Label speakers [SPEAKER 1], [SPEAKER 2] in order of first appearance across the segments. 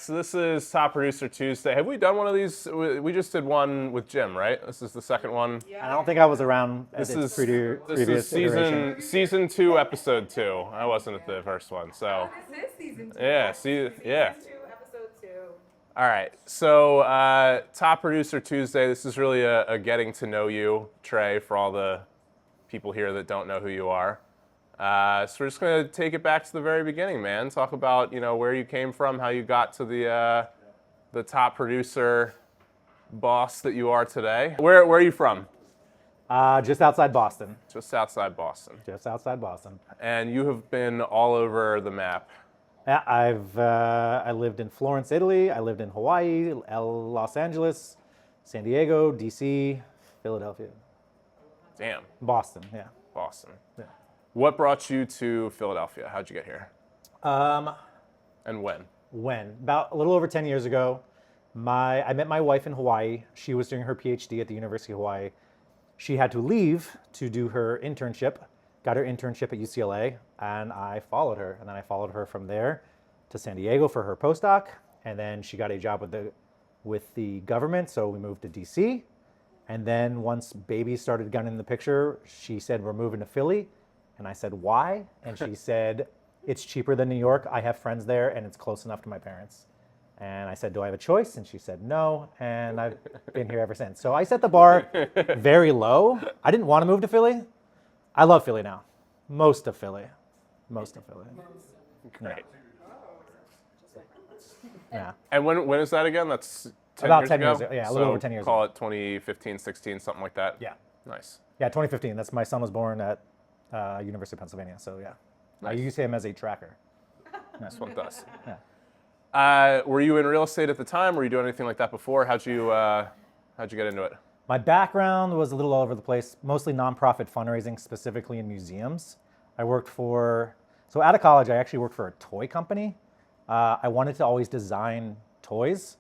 [SPEAKER 1] so this is Top Producer Tuesday. Have we done one of these? We just did one with Jim, right? This is the second one.
[SPEAKER 2] I don't think I was around at
[SPEAKER 1] This is
[SPEAKER 2] previous iteration.
[SPEAKER 1] season 2, episode 2. I wasn't at the first one, so.
[SPEAKER 3] This is season 2.
[SPEAKER 1] Yeah,
[SPEAKER 3] Season 2, episode 2.
[SPEAKER 1] All right, so Top Producer Tuesday. This is really a getting to know you, Trey, for all the people here that don't know who you are. So we're just gonna take it back to the very beginning, man. Talk about where you came from, how you got to the top producer boss that you are today. Where are you from?
[SPEAKER 2] Just outside Boston.
[SPEAKER 1] Just outside Boston.
[SPEAKER 2] Just outside Boston.
[SPEAKER 1] And you have been all over the map.
[SPEAKER 2] Yeah, I lived in Florence, Italy. I lived in Hawaii, Los Angeles, San Diego, DC, Philadelphia.
[SPEAKER 1] Damn.
[SPEAKER 2] Boston, yeah.
[SPEAKER 1] Boston.
[SPEAKER 2] Yeah.
[SPEAKER 1] What brought you to Philadelphia? How'd you get here? And when?
[SPEAKER 2] About a little over 10 years ago, I met my wife in Hawaii. She was doing her PhD at the University of Hawaii. She had to leave to do her internship, got her internship at UCLA, and I followed her. And then I followed her from there to San Diego for her postdoc. And then she got a job with the government, so we moved to DC. And then once babies started getting in the picture, she said, we're moving to Philly. And I said, why? And she said, it's cheaper than New York. I have friends there, and it's close enough to my parents. And I said, do I have a choice? And she said, no. And I've been here ever since. So I set the bar very low. I didn't want to move to Philly. I love Philly now. Most of Philly.
[SPEAKER 1] Great.
[SPEAKER 2] Yeah.
[SPEAKER 1] And when is that again? That's 10
[SPEAKER 2] About
[SPEAKER 1] years
[SPEAKER 2] 10
[SPEAKER 1] ago?
[SPEAKER 2] years ago. Yeah, a little over 10 years
[SPEAKER 1] Call
[SPEAKER 2] ago.
[SPEAKER 1] it 2015, 16, something like that.
[SPEAKER 2] Yeah.
[SPEAKER 1] Nice.
[SPEAKER 2] Yeah, 2015. My son was born at University of Pennsylvania. So yeah.
[SPEAKER 1] Nice.
[SPEAKER 2] I use him as a tracker.
[SPEAKER 1] That's what it does.
[SPEAKER 2] Yeah.
[SPEAKER 1] Were you in real estate at the time? Were you doing anything like that before? How'd you get into it?
[SPEAKER 2] My background was a little all over the place, mostly nonprofit fundraising, specifically in museums. So out of college, I actually worked for a toy company. I wanted to always design toys.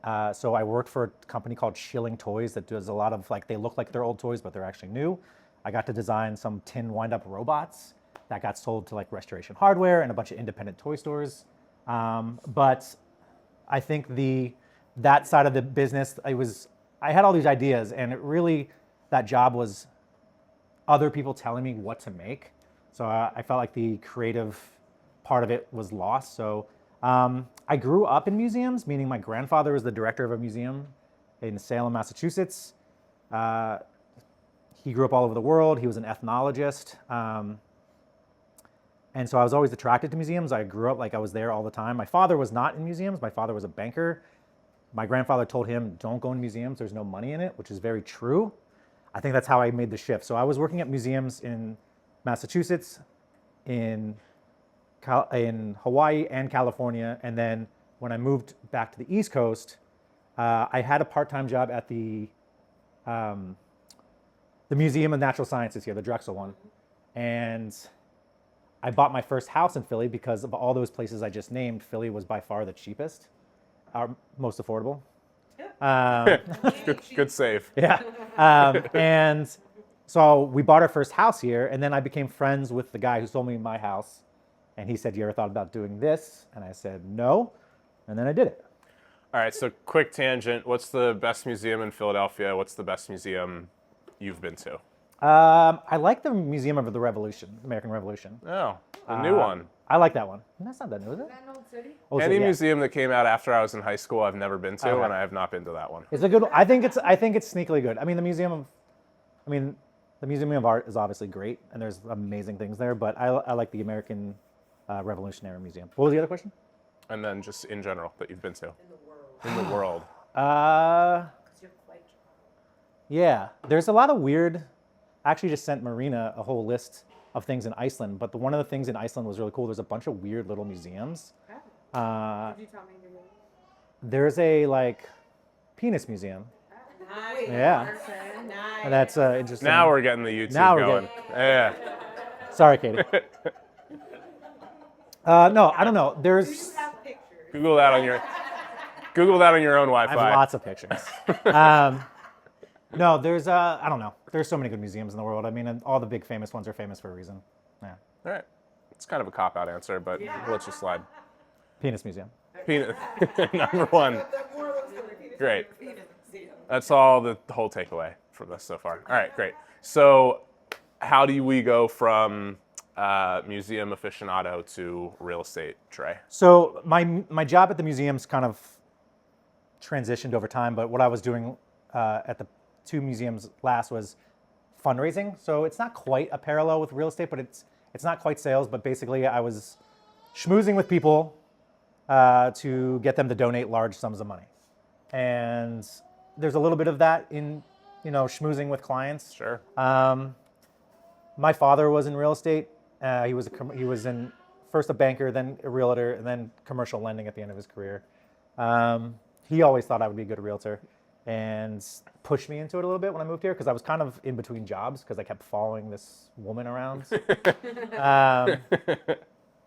[SPEAKER 2] So I worked for a company called Shilling Toys that does a lot of, they look like they're old toys, but they're actually new. I got to design some tin wind-up robots that got sold to Restoration Hardware and a bunch of independent toy stores. But I think that side of the business, I had all these ideas, and that job was other people telling me what to make. So I felt like the creative part of it was lost. So I grew up in museums, meaning my grandfather was the director of a museum in Salem, Massachusetts. He grew up all over the world. He was an ethnologist. And so I was always attracted to museums. I grew up I was there all the time. My father was not in museums. My father was a banker. My grandfather told him, don't go in museums. There's no money in it, which is very true. I think that's how I made the shift. So I was working at museums in Massachusetts, in Hawaii and California. And then when I moved back to the East Coast, I had a part-time job at the Museum of Natural Sciences here, the Drexel one. And I bought my first house in Philly because of all those places I just named. Philly was by far the cheapest, most affordable.
[SPEAKER 1] Good save.
[SPEAKER 2] Yeah. And so we bought our first house here, and then I became friends with the guy who sold me my house. And he said, you ever thought about doing this? And I said, no. And then I did it.
[SPEAKER 1] All right, so quick tangent. What's the best museum in Philadelphia? What's the best museum you've been to?
[SPEAKER 2] I like the Museum of the Revolution, American Revolution.
[SPEAKER 1] Oh, the new one.
[SPEAKER 2] I like that one. That's not that new, is it?
[SPEAKER 3] Is that in Old City?
[SPEAKER 2] Old
[SPEAKER 1] Any
[SPEAKER 2] City, yeah.
[SPEAKER 1] museum that came out after I was in high school, I've never been to,
[SPEAKER 2] Okay.
[SPEAKER 1] and I have not been to that one.
[SPEAKER 2] It's a good. I think it's sneakily good. I mean, the Museum of Art is obviously great, and there's amazing things there. But I like the American Revolutionary Museum. What was the other question?
[SPEAKER 1] And then just in general that you've been to
[SPEAKER 3] In the world.
[SPEAKER 1] in the world.
[SPEAKER 3] Because you're quite
[SPEAKER 2] Yeah, there's a lot of weird. I actually just sent Marina a whole list of things in Iceland, but one of the things in Iceland was really cool. There's a bunch of weird little museums.
[SPEAKER 3] Did you tell me your name?
[SPEAKER 2] There's a penis museum.
[SPEAKER 3] Nice.
[SPEAKER 2] Yeah.
[SPEAKER 3] Nice.
[SPEAKER 2] And that's interesting.
[SPEAKER 1] Now we're getting the YouTube
[SPEAKER 2] Now we're
[SPEAKER 1] going. Yeah.
[SPEAKER 2] Sorry, Katie. No, I don't know.
[SPEAKER 3] You
[SPEAKER 2] There's
[SPEAKER 3] have pictures.
[SPEAKER 1] Google that on your own
[SPEAKER 2] I
[SPEAKER 1] Wi-Fi.
[SPEAKER 2] have lots of pictures. No, there's I don't know. There's so many good museums in the world. I mean, and all the big famous ones are famous for a reason. Yeah.
[SPEAKER 1] All right. It's kind of a cop-out answer, but we'll let you slide.
[SPEAKER 2] Penis museum.
[SPEAKER 1] Peanut. Number one.
[SPEAKER 3] The moral of the story, penis
[SPEAKER 1] Great.
[SPEAKER 3] are your penis.
[SPEAKER 1] That's all the whole takeaway from this so far. All right, great. So how do we go from museum aficionado to real estate, Trey?
[SPEAKER 2] So my job at the museum's kind of transitioned over time, but what I was doing at the two museums last was fundraising. So it's not quite a parallel with real estate, but it's not quite sales. But basically, I was schmoozing with people to get them to donate large sums of money, and there's a little bit of that in schmoozing with clients.
[SPEAKER 1] Sure.
[SPEAKER 2] My father was in real estate. He was in first a banker, then a realtor, and then commercial lending at the end of his career. He always thought I would be a good realtor and pushed me into it a little bit when I moved here because I was kind of in between jobs because I kept following this woman around.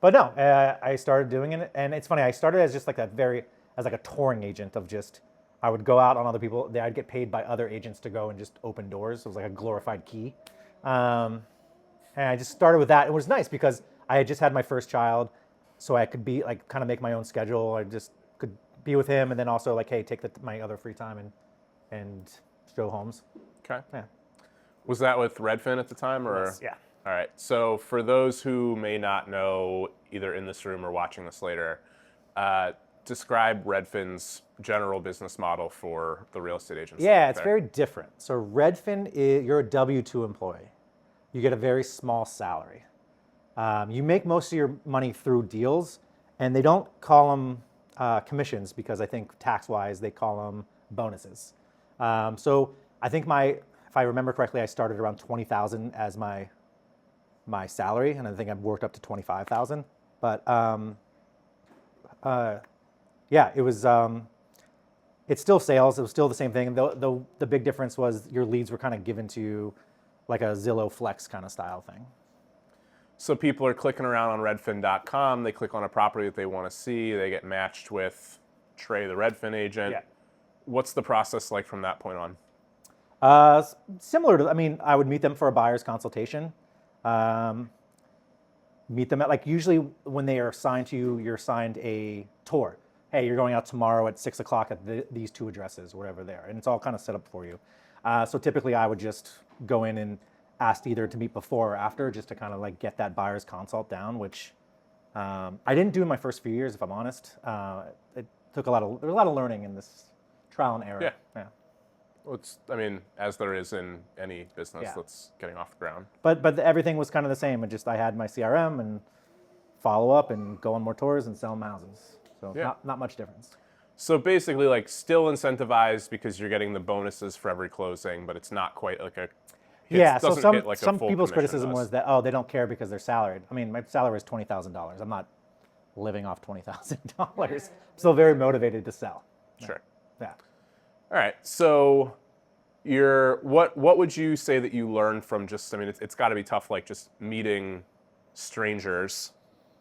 [SPEAKER 2] But no, I started doing it, and it's funny. I started as just like a touring agent of just I would go out on other people. I'd get paid by other agents to go and just open doors. It was like a glorified key. And I just started with that. It was nice because I had just had my first child, so I could be like kind of make my own schedule. I just could be with him, and then also like, hey, take my other free time and show homes.
[SPEAKER 1] Okay.
[SPEAKER 2] Yeah.
[SPEAKER 1] Was that with Redfin at the time, or?
[SPEAKER 2] Yes, yeah.
[SPEAKER 1] All right. So for those who may not know, either in this room or watching this later, describe Redfin's general business model for the real estate agents.
[SPEAKER 2] Yeah, it's very different. So Redfin you're a W-2 employee. You get a very small salary. You make most of your money through deals, and they don't call them commissions because I think tax-wise they call them bonuses. So I think if I remember correctly, I started around $20,000 as my salary, and I think I've worked up to $25,000. But yeah, it was. It's still sales. It was still the same thing. The big difference was your leads were kind of given to you like a Zillow Flex kind of style thing.
[SPEAKER 1] So people are clicking around on redfin.com. They click on a property that they want to see. They get matched with Trey, the Redfin agent.
[SPEAKER 2] Yeah.
[SPEAKER 1] What's the process like from that point on?
[SPEAKER 2] Similar to, I would meet them for a buyer's consultation. Meet them at usually when they are assigned to you, you're assigned a tour. Hey, you're going out tomorrow at 6 o'clock at these two addresses, wherever they are, and it's all kind of set up for you. So typically I would just go in and ask either to meet before or after, just to kind of get that buyer's consult down, which I didn't do in my first few years, if I'm honest. It took there was a lot of learning in this trial and error.
[SPEAKER 1] Yeah. Well, as there is in any business that's getting off the ground.
[SPEAKER 2] But everything was kind of the same. I had my CRM and follow up and go on more tours and sell them houses. So not much difference.
[SPEAKER 1] So basically, still incentivized because you're getting the bonuses for every closing, but it's not quite like a.
[SPEAKER 2] So some people's criticism was that they don't care because they're salaried. My salary is $20,000. I'm not living off $20,000. I'm still very motivated to sell.
[SPEAKER 1] Sure.
[SPEAKER 2] Yeah.
[SPEAKER 1] All right. So what would you say that you learned from just, it's got to be tough, just meeting strangers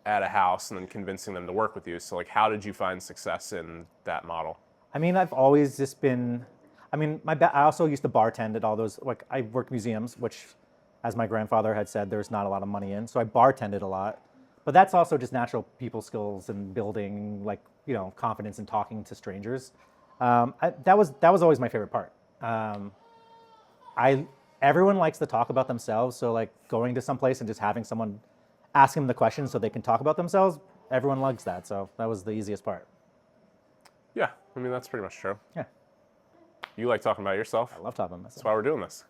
[SPEAKER 1] at a house and then convincing them to work with you. So how did you find success in that model?
[SPEAKER 2] I've always just been, I also used to bartend at all those, I worked museums, which as my grandfather had said, there's not a lot of money in. So I bartended a lot, but that's also just natural people skills and building confidence in talking to strangers. That was always my favorite part. Everyone likes to talk about themselves. So going to some place and just having someone ask them the questions so they can talk about themselves, everyone likes that. So that was the easiest part.
[SPEAKER 1] Yeah, that's pretty much true.
[SPEAKER 2] Yeah.
[SPEAKER 1] You like talking about yourself?
[SPEAKER 2] I love talking about myself.
[SPEAKER 1] That's why we're doing this.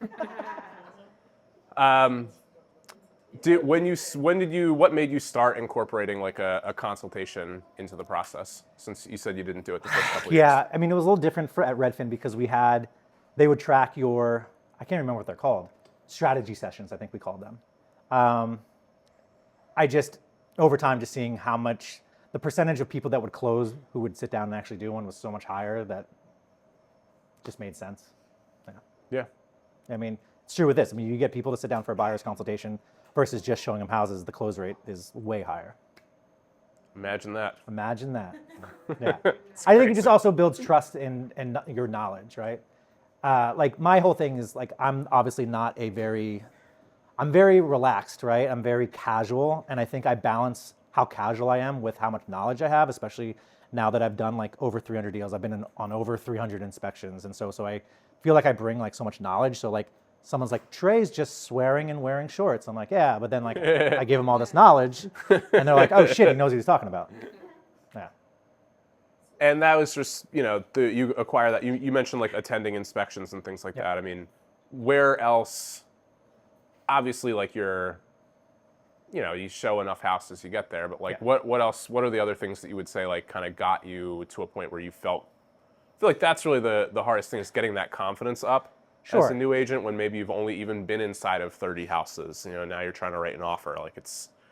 [SPEAKER 1] What made you start incorporating a consultation into the process? Since you said you didn't do it the first couple of years.
[SPEAKER 2] Yeah, it was a little different at Redfin because they would track your, I can't remember what they're called, strategy sessions, I think we called them. Over time, just seeing how much, the percentage of people that would close who would sit down and actually do one was so much higher that just made sense.
[SPEAKER 1] Yeah.
[SPEAKER 2] It's true with this. You get people to sit down for a buyer's consultation versus just showing them houses, the close rate is way higher.
[SPEAKER 1] Imagine that.
[SPEAKER 2] Yeah. I think it just also builds trust in your knowledge, right? My whole thing is I'm obviously I'm very relaxed, right? I'm very casual, and I think I balance how casual I am with how much knowledge I have, especially now that I've done like over 300 deals. I've been on over 300 inspections. And so I feel like I bring like so much knowledge. So like someone's like, Trey's just swearing and wearing shorts. I'm like, yeah, but then like I give them all this knowledge and they're like, oh shit, he knows what he's talking about. Yeah.
[SPEAKER 1] And that was just, you acquire that. You mentioned like attending inspections and things like that. I mean, where else, obviously like you show enough houses, you get there, but like what else, what are the other things that you would say like kind of got you to a point where you I feel like that's really the hardest thing is getting that confidence up as a new agent when maybe you've only even been inside of 30 houses, now you're trying to write an offer. Like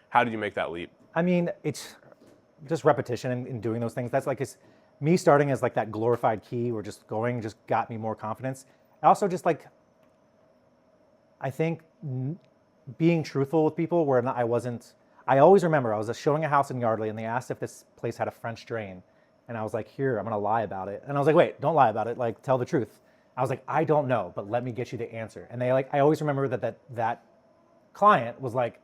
[SPEAKER 1] how did you make that leap?
[SPEAKER 2] I mean, it's just repetition in doing those things. That's like me starting as like that glorified key or just got me more confidence. Also just like, I think being truthful with people where I always remember I was showing a house in Yardley and they asked if this place had a French drain. And I was like, here, I'm gonna lie about it. And I was like, wait, don't lie about it, like tell the truth. I was like, I don't know, but let me get you the answer. And I always remember that client was like,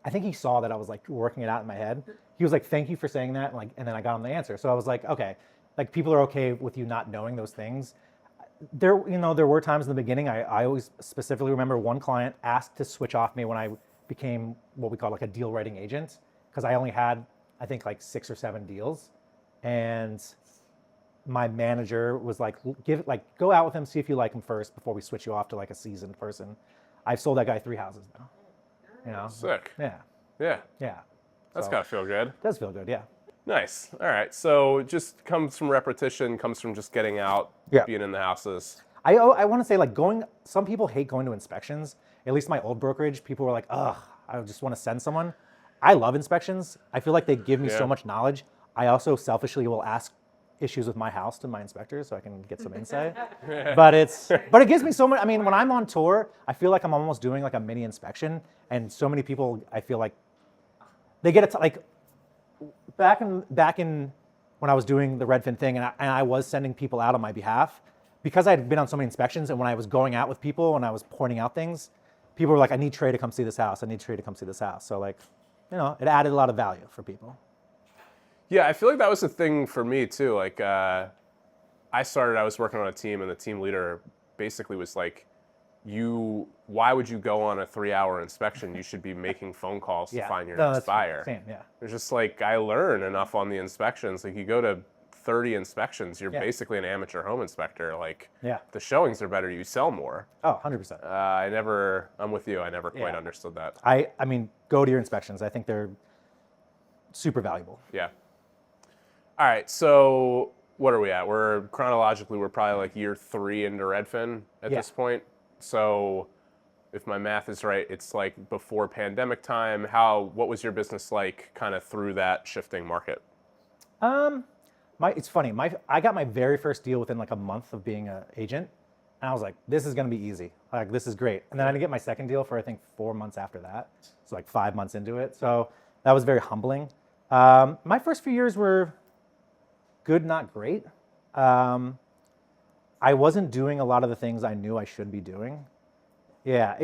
[SPEAKER 2] I think he saw that I was like working it out in my head. He was like, thank you for saying that. And then I got him the answer. So I was like, okay, like people are okay with you not knowing those things. There were times in the beginning, I always specifically remember one client asked to switch off me when I became what we call like a deal writing agent, because I only had, I think like 6 or 7 deals. And my manager was like, go out with him, see if you like him first before we switch you off to like a seasoned person. I've sold that guy 3 houses now.
[SPEAKER 1] Sick.
[SPEAKER 2] Yeah.
[SPEAKER 1] Yeah.
[SPEAKER 2] Yeah.
[SPEAKER 1] That's
[SPEAKER 2] So,
[SPEAKER 1] gotta feel good.
[SPEAKER 2] it does feel good, yeah.
[SPEAKER 1] Nice. All right. So just comes from repetition, comes from just getting out, being in the houses.
[SPEAKER 2] I want to say like some people hate going to inspections. At least my old brokerage, people were like, ugh, I just want to send someone. I love inspections. I feel like they give me so much knowledge. I also selfishly will ask issues with my house to my inspectors so I can get some insight. but it gives me so much. I mean, when I'm on tour, I feel like I'm almost doing like a mini inspection, and so many people, I feel like they get it like back in when I was doing the Redfin thing, and I was sending people out on my behalf because I had been on so many inspections, and when I was going out with people and I was pointing out things, people were like, I need Trey to come see this house. I need Trey to come see this house. So like, it added a lot of value for people.
[SPEAKER 1] Yeah, I feel like that was the thing for me too. Like, I was working on a team, and the team leader basically was like, why would you go on a 3-hour inspection? You should be making phone calls to find your next buyer.
[SPEAKER 2] Same, yeah.
[SPEAKER 1] It's just like, I learn enough on the inspections. Like, you go to 30 inspections, you're basically an amateur home inspector. Like, the showings are better, you sell more.
[SPEAKER 2] Oh, 100%.
[SPEAKER 1] I'm with you. I never quite understood that.
[SPEAKER 2] I mean, go to your inspections. I think they're super valuable.
[SPEAKER 1] Yeah. All right, so what are we at? We're probably like year 3 into Redfin at this point. So if my math is right, it's like before pandemic time. What was your business like kind of through that shifting market?
[SPEAKER 2] It's funny. I got my very first deal within like a month of being an agent, and I was like, this is gonna be easy. Like, this is great. And then I didn't get my second deal for I think 4 months after that. So like 5 months into it. So that was very humbling. My first few years were good, not great. I wasn't doing a lot of the things I knew I should be doing. Yeah,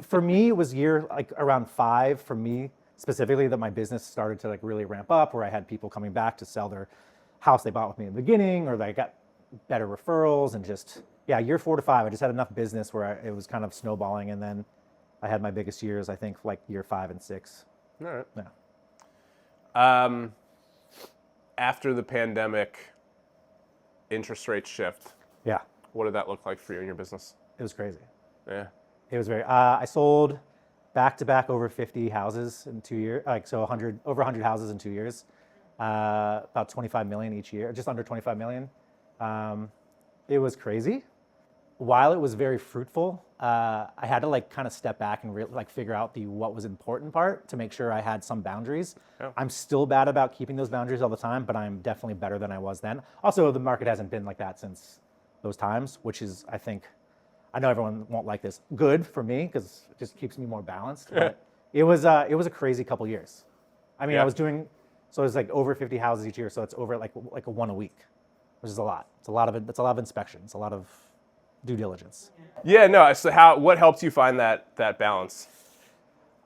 [SPEAKER 2] for me, it was around 5 for me specifically that my business started to like really ramp up, where I had people coming back to sell their house they bought with me in the beginning, or they got better referrals, and year 4 to 5, I just had enough business where it was kind of snowballing, and then I had my biggest years, I think, like year 5 and 6.
[SPEAKER 1] All right.
[SPEAKER 2] Yeah.
[SPEAKER 1] After the pandemic, interest rates shift.
[SPEAKER 2] Yeah.
[SPEAKER 1] What did that look like for you in your business?
[SPEAKER 2] It was crazy.
[SPEAKER 1] Yeah.
[SPEAKER 2] It was very. I sold back to back over 50 houses in 2 years. Over 100 houses in 2 years. About 25 million each year, just under 25 million. It was crazy. While it was very fruitful, I had to like kind of step back and figure out what was important part to make sure I had some boundaries. Yeah. I'm still bad about keeping those boundaries all the time, but I'm definitely better than I was then. Also, the market hasn't been like that since those times, which is, I know everyone won't like this, good for me because it just keeps me more balanced. But it was a crazy couple years. I mean, I was doing, so it was like over 50 houses each year, so it's over like a 1 a week, which is a lot. It's a lot of inspections, a lot of due diligence.
[SPEAKER 1] Yeah, no. So what helps you find that balance?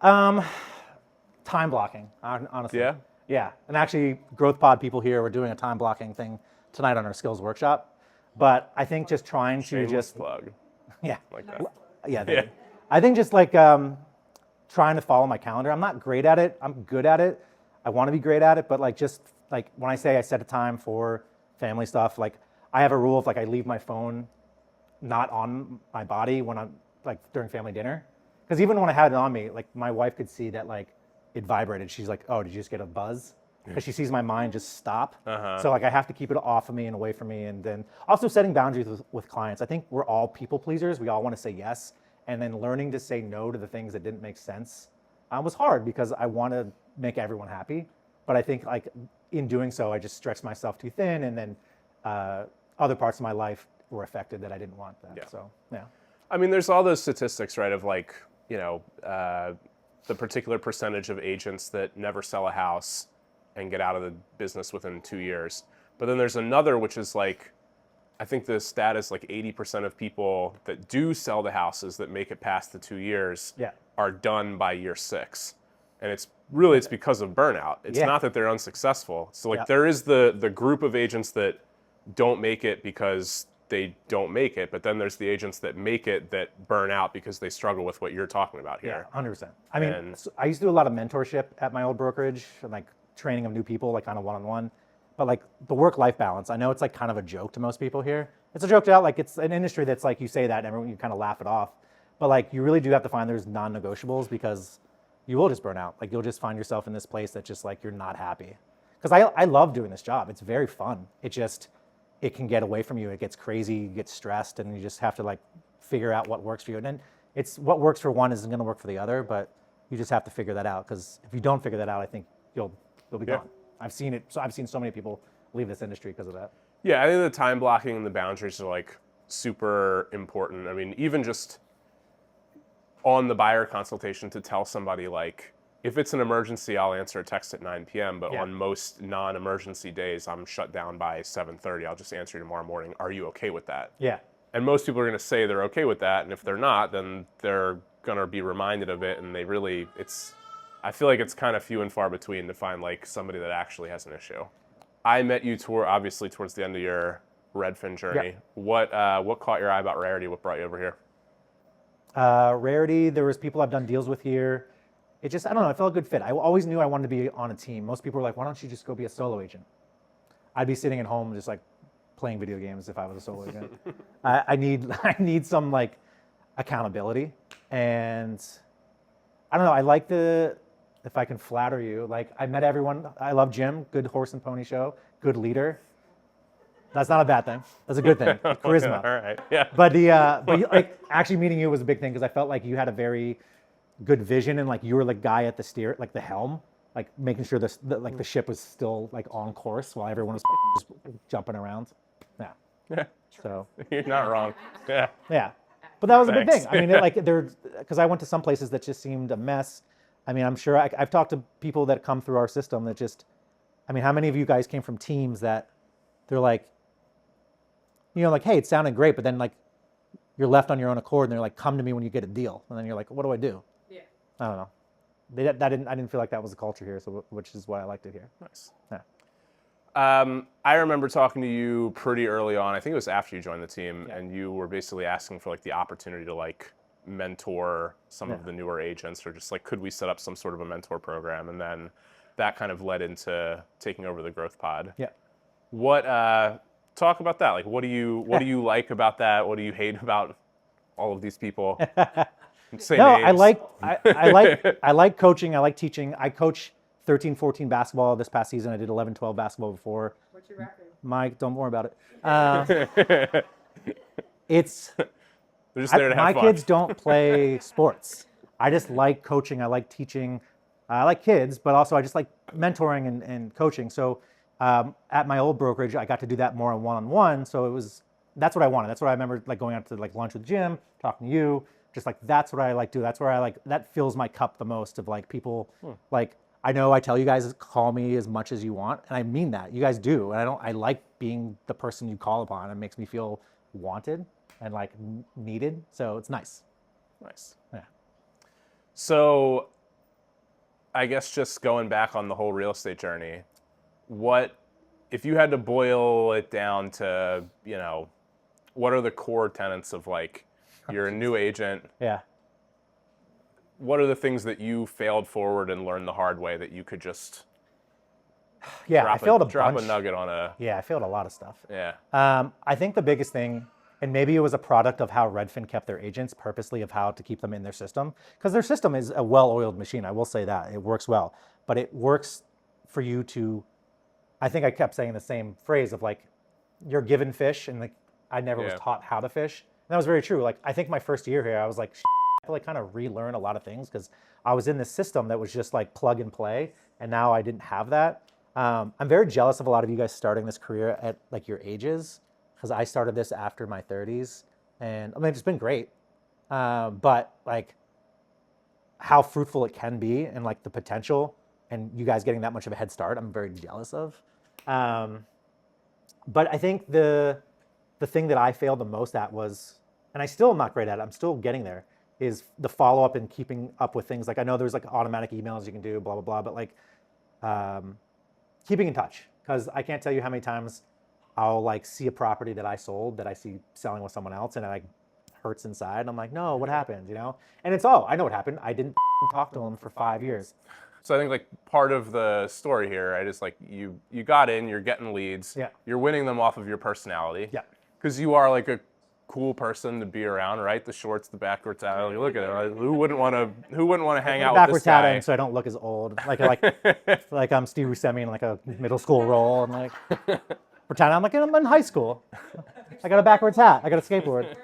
[SPEAKER 2] Time blocking, honestly.
[SPEAKER 1] Yeah.
[SPEAKER 2] Yeah, and actually, Growth Pod people here, we're doing a time blocking thing tonight on our skills workshop. But I think just trying to
[SPEAKER 1] Shameless plug.
[SPEAKER 2] yeah,
[SPEAKER 1] Like that.
[SPEAKER 2] yeah,
[SPEAKER 1] Yeah.
[SPEAKER 2] I think just like trying to follow my calendar. I'm not great at it. I'm good at it. I want to be great at it, but like just like when I say I set a time for family stuff, like I have a rule of like I leave my phone not on my body when I'm like during family dinner. Because even when I had it on me, like my wife could see that like it vibrated. She's like, "Oh, did you just get a buzz?" Because she sees my mind just stop. So like I have to keep it off of me and away from me. And then also setting boundaries with clients. I think we're all people pleasers. We all want to say yes, and then learning to say no to the things that didn't make sense was hard because I want to make everyone happy. But I think like in doing so, I just stretched myself too thin, and then other parts of my life were affected that I didn't want that.
[SPEAKER 1] Yeah.
[SPEAKER 2] So yeah.
[SPEAKER 1] I mean, there's all those statistics, right, of like, the particular percentage of agents that never sell a house and get out of the business within 2 years. But then there's another, which is like, I think the stat is like 80% of people that do sell the houses that make it past the 2 years
[SPEAKER 2] Yeah.
[SPEAKER 1] are done by year 6. And it's because of burnout. It's
[SPEAKER 2] Yeah.
[SPEAKER 1] not that they're unsuccessful. So like
[SPEAKER 2] Yeah.
[SPEAKER 1] there is the group of agents that don't make it because they don't make it, but then there's the agents that make it that burn out because they struggle with what you're talking about
[SPEAKER 2] Yeah,
[SPEAKER 1] here.
[SPEAKER 2] 100%. I mean,
[SPEAKER 1] And-
[SPEAKER 2] I used to do a lot of mentorship at my old brokerage and like training of new people, like kind of one-on-one. But like the work-life balance, I know it's like kind of a joke to most people here. It's a joke to out, like it's an industry that's like you say that and everyone, you kind of laugh it off. But like you really do have to find there's non-negotiables because you will just burn out. Like you'll just find yourself in this place that just like you're not happy. Because I love doing this job. It's very fun. It can get away from you. It gets crazy, you get stressed, and you just have to like figure out what works for you. And then it's what works for one isn't going to work for the other, but you just have to figure that out. Because if you don't figure that out, I think you'll be
[SPEAKER 1] Yeah.
[SPEAKER 2] gone. I've seen it. So I've seen so many people leave this industry because of that.
[SPEAKER 1] Yeah, I think the time blocking and the boundaries are like super important. I mean, even just on the buyer consultation to tell somebody like, if it's an emergency, I'll answer a text at 9 p.m. But
[SPEAKER 2] Yeah.
[SPEAKER 1] on most non-emergency days, I'm shut down by 7:30. I'll just answer you tomorrow morning. Are you okay with that?
[SPEAKER 2] Yeah.
[SPEAKER 1] And most people are going to say they're okay with that. And if they're not, then they're going to be reminded of it. And I feel like it's kind of few and far between to find like somebody that actually has an issue. I met you obviously towards the end of your Redfin journey.
[SPEAKER 2] Yeah.
[SPEAKER 1] What caught your eye about Rarity? What brought you over here?
[SPEAKER 2] Rarity, there was people I've done deals with here. It just, I don't know, it felt a good fit. I always knew I wanted to be on a team. Most people were like, why don't you just go be a solo agent? I'd be sitting at home just like playing video games if I was a solo agent. I need some like accountability. And I don't know, I like if I can flatter you, like I met everyone. I love Jim, good horse and pony show, good leader. That's not a bad thing. That's a good thing. Charisma.
[SPEAKER 1] All right. Yeah.
[SPEAKER 2] But like actually meeting you was a big thing because I felt like you had a very good vision and like you were the guy at the steer, like the helm, like making sure the ship was still like on course while everyone was just jumping around. Yeah.
[SPEAKER 1] Yeah.
[SPEAKER 2] So
[SPEAKER 1] You're not wrong. Yeah.
[SPEAKER 2] yeah, but that was a big
[SPEAKER 1] Thanks.
[SPEAKER 2] thing. I mean, because I went to some places that just seemed a mess. I mean, I'm sure I've talked to people that come through our system that just, I mean, how many of you guys came from teams that they're like, like, hey, it sounded great, but then like you're left on your own accord and they're like, come to me when you get a deal. And then you're like, what do I do?
[SPEAKER 3] Yeah.
[SPEAKER 2] I don't know. I didn't feel like that was the culture here, so which is why I liked it here.
[SPEAKER 1] Nice.
[SPEAKER 2] Yeah.
[SPEAKER 1] I remember talking to you pretty early on. I think it was after you joined the team,
[SPEAKER 2] Yeah.
[SPEAKER 1] and you were basically asking for like the opportunity to like mentor some of
[SPEAKER 2] Yeah.
[SPEAKER 1] the newer agents, or just like, could we set up some sort of a mentor program? And then that kind of led into taking over the Growth Pod.
[SPEAKER 2] Yeah.
[SPEAKER 1] What talk about that? Like, what do you like about that? What do you hate about all of these people? Say
[SPEAKER 2] No,
[SPEAKER 1] names.
[SPEAKER 2] I like coaching. I like teaching. I coach 13-14 basketball this past season. I did 11-12 basketball before.
[SPEAKER 3] What's your record?
[SPEAKER 2] Mike, don't worry about it. It's
[SPEAKER 1] They're just there to have
[SPEAKER 2] my
[SPEAKER 1] fun.
[SPEAKER 2] kids don't play sports. I just like coaching. I like teaching. I like kids, but also I just like mentoring and coaching. So at my old brokerage, I got to do that more on one-on-one. So that's what I wanted. That's what I remember like going out to like lunch with Jim, talking to you. Just like that's what I like do. That's where I like that fills my cup the most of like people like I know I tell you guys call me as much as you want, and I mean that. You guys do. And I like being the person you call upon. It makes me feel wanted and like needed. So it's nice.
[SPEAKER 1] Nice.
[SPEAKER 2] Yeah.
[SPEAKER 1] So I guess just going back on the whole real estate journey, what, if you had to boil it down to, what are the core tenets of like, you're a new agent,
[SPEAKER 2] Yeah.
[SPEAKER 1] what are the things that you failed forward and learned the hard way that you could just
[SPEAKER 2] Yeah, I failed a
[SPEAKER 1] drop
[SPEAKER 2] bunch.
[SPEAKER 1] a nugget on a,
[SPEAKER 2] Yeah, I failed a lot of stuff.
[SPEAKER 1] yeah.
[SPEAKER 2] I think the biggest thing, and maybe it was a product of how Redfin kept their agents purposely of how to keep them in their system, because their system is a well-oiled machine. I will say that it works well, but it works for you to, I think I kept saying the same phrase of like, you're given fish, and like I never was taught how to fish. And that was very true. Like I think my first year here, I was like, I have to like kind of relearn a lot of things because I was in this system that was just like plug and play, and now I didn't have that. I'm very jealous of a lot of you guys starting this career at like your ages, because I started this after my 30s, and I mean it's been great, but like how fruitful it can be and like the potential, and you guys getting that much of a head start, I'm very jealous of. But I think the thing that I failed the most at was, and I still am not great at it, I'm still getting there, is the follow-up and keeping up with things. Like I know there's like automatic emails you can do, blah, blah, blah, but like keeping in touch. Because I can't tell you how many times I'll like see a property that I sold that I see selling with someone else, and it like hurts inside. And I'm like, no, what happened, And it's, I know what happened. I didn't talk to them for 5 years.
[SPEAKER 1] So I think like part of the story here, right, is like you got in, you're getting leads, you're winning them off of your personality.
[SPEAKER 2] Yeah.
[SPEAKER 1] Because you are like a cool person to be around, right? The shorts, the backwards hat. Like, look at it. Like, who wouldn't want to hang out with this guy?
[SPEAKER 2] Backwards hat, so I don't look as old. Like I'm Steve Buscemi in like a middle school role, and like pretend I'm in high school. I got a backwards hat. I got a skateboard.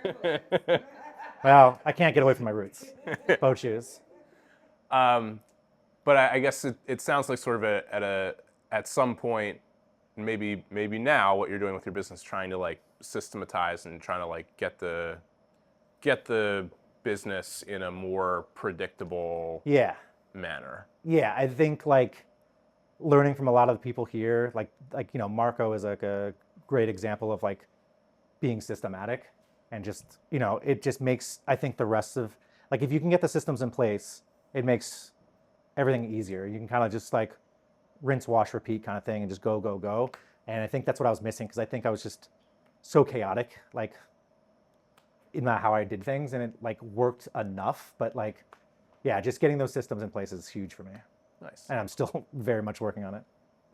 [SPEAKER 2] Well, I can't get away from my roots. Boat shoes.
[SPEAKER 1] But I guess it sounds like sort of at some point, maybe now, what you're doing with your business, trying to like systematize and trying to like get the business in a more predictable manner.
[SPEAKER 2] Yeah, I think like learning from a lot of the people here, like Marco is like a great example of like being systematic, and just it just makes, I think, the rest of, like, if you can get the systems in place, it makes everything easier. You can kind of just like rinse, wash, repeat kind of thing, and just go, go, go. And I think that's what I was missing, because I think I was just so chaotic, like in how I did things, and it like worked enough, but like, yeah, just getting those systems in place is huge for me.
[SPEAKER 1] Nice.
[SPEAKER 2] And I'm still very much working on it.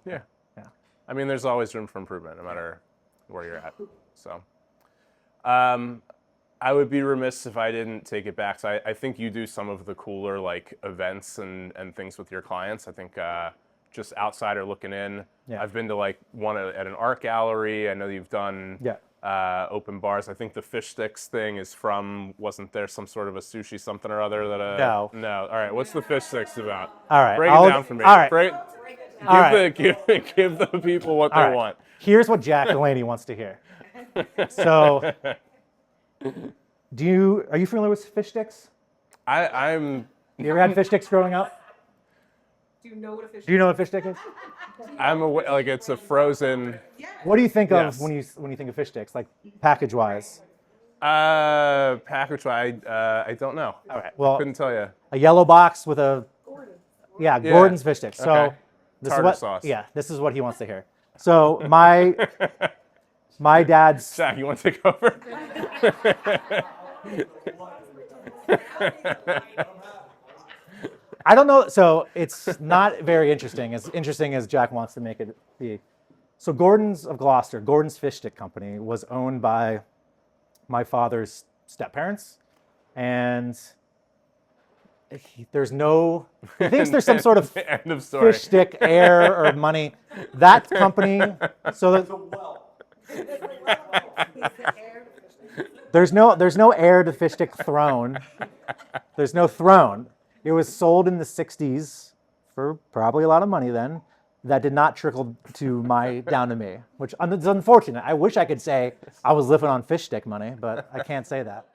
[SPEAKER 1] Yeah.
[SPEAKER 2] Yeah.
[SPEAKER 1] I mean, there's always room for improvement, no matter where you're at. So, I would be remiss if I didn't take it back. So I think you do some of the cooler like events and things with your clients. I think just outsider looking in, I've been to like one at an art gallery. I know you've done open bars. I think the fish sticks thing is from, wasn't there some sort of a sushi something or other that
[SPEAKER 2] No.
[SPEAKER 1] All right, what's the fish sticks about?
[SPEAKER 2] All right,
[SPEAKER 1] break it down for me.
[SPEAKER 2] All right.
[SPEAKER 1] Give the people what they want.
[SPEAKER 2] Here's what Jack Delaney wants to hear. So, are you familiar with fish sticks?
[SPEAKER 1] I'm.
[SPEAKER 2] You ever had fish sticks growing up?
[SPEAKER 3] Do you know what a fish
[SPEAKER 2] Do you know what a fish stick is?
[SPEAKER 1] I'm aware, like it's a frozen.
[SPEAKER 2] What do you think of
[SPEAKER 1] Yes.
[SPEAKER 2] when you think of fish sticks, like package wise?
[SPEAKER 1] Package. I don't know.
[SPEAKER 2] All right. Well,
[SPEAKER 1] Couldn't tell you.
[SPEAKER 2] a yellow box with a Gordon's fish sticks. So
[SPEAKER 1] Okay.
[SPEAKER 2] this
[SPEAKER 1] Tartar
[SPEAKER 2] is what
[SPEAKER 1] sauce.
[SPEAKER 2] this is what he wants to hear. So my dad's
[SPEAKER 1] Jack, you want to take over?
[SPEAKER 2] I don't know. So it's not very interesting. As interesting as Jack wants to make it be. So Gordon's of Gloucester, Gordon's Fish Stick Company, was owned by my father's step-parents, and he thinks there's some sort of
[SPEAKER 1] End of story.
[SPEAKER 2] fish stick heir or money. That company, so that there's no heir to fish stick throne. There's no throne. It was sold in the 60s for probably a lot of money then. That did not trickle down to me, which is unfortunate. I wish I could say I was living on fish stick money, but I can't say that.